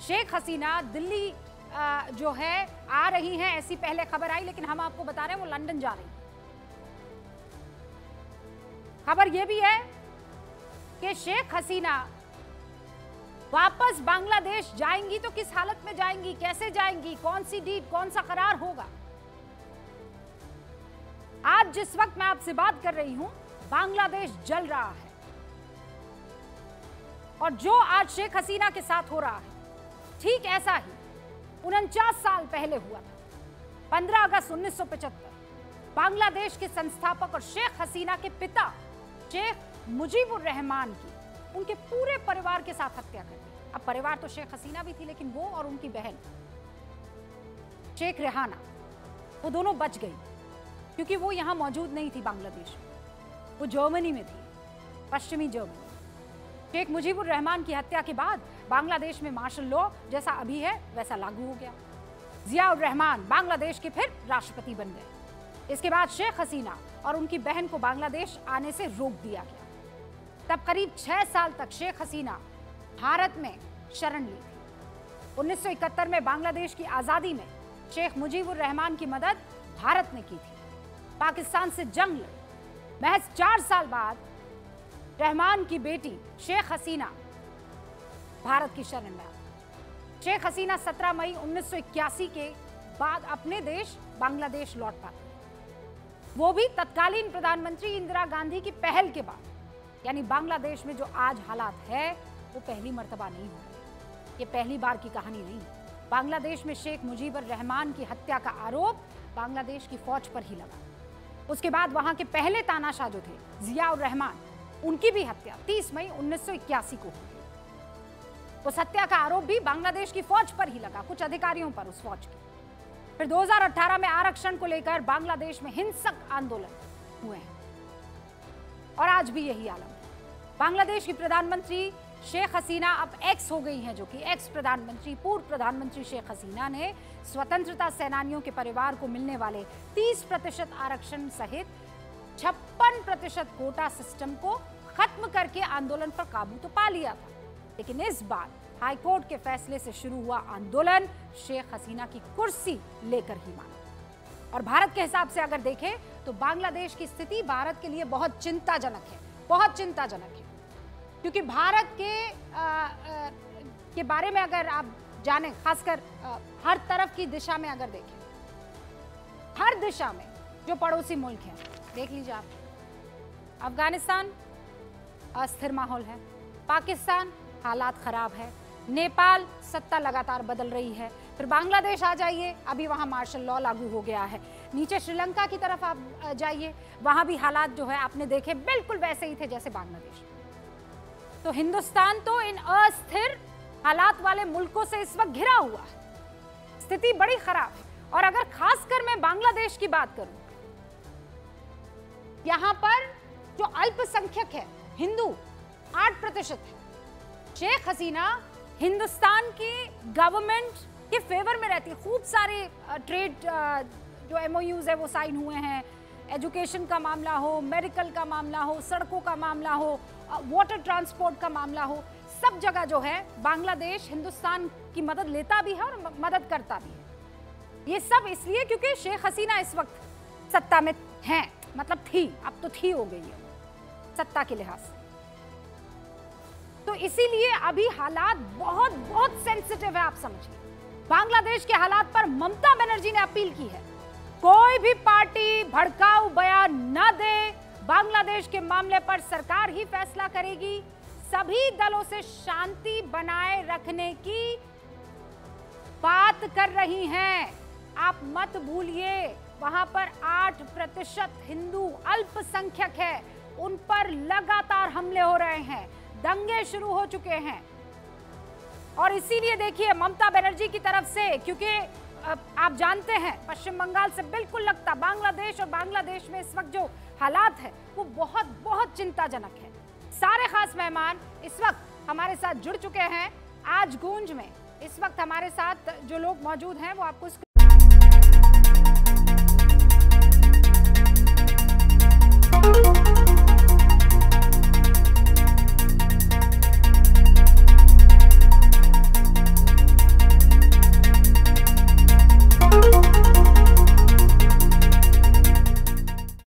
शेख हसीना दिल्ली जो है आ रही हैं, ऐसी पहले खबर आई, लेकिन हम आपको बता रहे हैं वो लंदन जा रही। खबर यह भी है कि शेख हसीना वापस बांग्लादेश जाएंगी तो किस हालत में जाएंगी, कैसे जाएंगी, कौन सी डील, कौन सा करार होगा। आज जिस वक्त मैं आपसे बात कर रही हूं, बांग्लादेश जल रहा है और जो आज शेख हसीना के साथ हो रहा है ठीक ऐसा ही 49 साल पहले हुआ था। 15 अगस्त 1975 बांग्लादेश के संस्थापक और शेख हसीना के पिता शेख मुजीबुर रहमान की उनके पूरे परिवार के साथ हत्या कर दी। अब परिवार तो शेख हसीना भी थी, लेकिन वो और उनकी बहन शेख रेहाना वो दोनों बच गई, क्योंकि वो यहां मौजूद नहीं थी बांग्लादेश में, वो जर्मनी में थी, पश्चिमी जर्मनी। शेख मुजीबुर रहमान की हत्या के बाद बांग्लादेश में मार्शल लॉ जैसा अभी है वैसा लागू हो गया। जियाउर रहमान बांग्लादेश के फिर राष्ट्रपति बन गए। इसके बाद शेख हसीना और उनकी बहन को बांग्लादेश आने से रोक दिया गया। तब करीब 6 साल तक शेख हसीना भारत में शरण ली थी। 1971 में बांग्लादेश की आजादी में शेख मुजीबुर रहमान की मदद भारत ने की थी। पाकिस्तान से जंग लड़ी। महज 4 साल बाद रहमान की बेटी शेख हसीना भारत की शरण में आई। शेख हसीना 17 मई 1981 के बाद अपने देश बांग्लादेश लौट पाई, वो भी तत्कालीन प्रधानमंत्री इंदिरा गांधी की पहल के बाद। यानी बांग्लादेश में जो आज हालात है वो पहली मर्तबा नहीं हुआ, ये पहली बार की कहानी नहीं। बांग्लादेश में शेख मुजीबुर रहमान की हत्या का आरोप बांग्लादेश की फौज पर ही लगा। उसके बाद वहां के पहले तानाशाह जो थे जियाउर रहमान, उनकी भी हत्या 30 मई 1981 को हुई। उस हत्या का आरोप भी बांग्लादेश की फौज पर ही लगा, कुछ अधिकारियों पर उस फौज के। फिर 2018 में आरक्षण को लेकर बांग्लादेश में हिंसक आंदोलन हुए हैं और आज भी यही आलम है। बांग्लादेश की प्रधानमंत्री शेख हसीना अब एक्स हो गई हैं, जो कि एक्स प्रधानमंत्री पूर्व प्रधानमंत्री शेख हसीना ने स्वतंत्रता सेनानियों के परिवार को मिलने वाले 30% आरक्षण सहित 56% कोटा सिस्टम को खत्म करके आंदोलन पर काबू तो पा लिया था, लेकिन इस बार हाईकोर्ट के फैसले से शुरू हुआ आंदोलन शेख हसीना की कुर्सी लेकर ही माना। और भारत के हिसाब से अगर देखें तो बांग्लादेश की स्थिति भारत के लिए बहुत चिंताजनक है, बहुत चिंताजनक है, क्योंकि भारत के बारे में अगर आप जानें, खासकर हर तरफ की दिशा में अगर देखें, हर दिशा में जो पड़ोसी मुल्क हैं, देख लीजिए आप, अफगानिस्तान अस्थिर माहौल है, पाकिस्तान हालात खराब है, नेपाल सत्ता लगातार बदल रही है, फिर बांग्लादेश आ जाइए, अभी वहां मार्शल लॉ लागू हो गया है, नीचे श्रीलंका की तरफ आप जाइए, वहां भी हालात जो है आपने देखे बिल्कुल वैसे ही थे जैसे बांग्लादेश। तो हिंदुस्तान तो इन अस्थिर हालात वाले मुल्कों से इस वक्त घिरा हुआ है, स्थिति बड़ी खराब है। और अगर खासकर मैं बांग्लादेश की बात करूं, यहां पर जो अल्पसंख्यक है हिंदू 8% है। शेख हसीना हिंदुस्तान की गवर्नमेंट के फेवर में रहती है, खूब सारे ट्रेड जो MOUs है वो साइन हुए हैं, एजुकेशन का मामला हो, मेडिकल का मामला हो, सड़कों का मामला हो, वाटर ट्रांसपोर्ट का मामला हो, सब जगह जो है बांग्लादेश हिंदुस्तान की मदद लेता भी है और मदद करता भी है। ये सब इसलिए क्योंकि शेख हसीना इस वक्त सत्ता में हैं, मतलब थी, अब तो थी हो गई है सत्ता के लिहाज से। तो इसीलिए अभी हालात बहुत बहुत सेंसिटिव है, आप समझिए। बांग्लादेश के हालात पर ममता बनर्जी ने अपील की है, कोई भी पार्टी भड़काऊ बयान न दे, बांग्लादेश के मामले पर सरकार ही फैसला करेगी, सभी दलों से शांति बनाए रखने की बात कर रही हैं। आप मत भूलिए, वहां पर 8% हिंदू अल्पसंख्यक है, उन पर लगातार हमले हो रहे हैं, दंगे शुरू हो चुके हैं। और इसीलिए देखिए ममता बनर्जी की तरफ से, क्योंकि आप जानते हैं पश्चिम बंगाल से बिल्कुल लगता बांग्लादेश, और बांग्लादेश में इस वक्त जो हालात है वो बहुत बहुत चिंताजनक है। सारे खास मेहमान इस वक्त हमारे साथ जुड़ चुके हैं आज गूंज में। इस वक्त हमारे साथ जो लोग मौजूद हैं वो आपको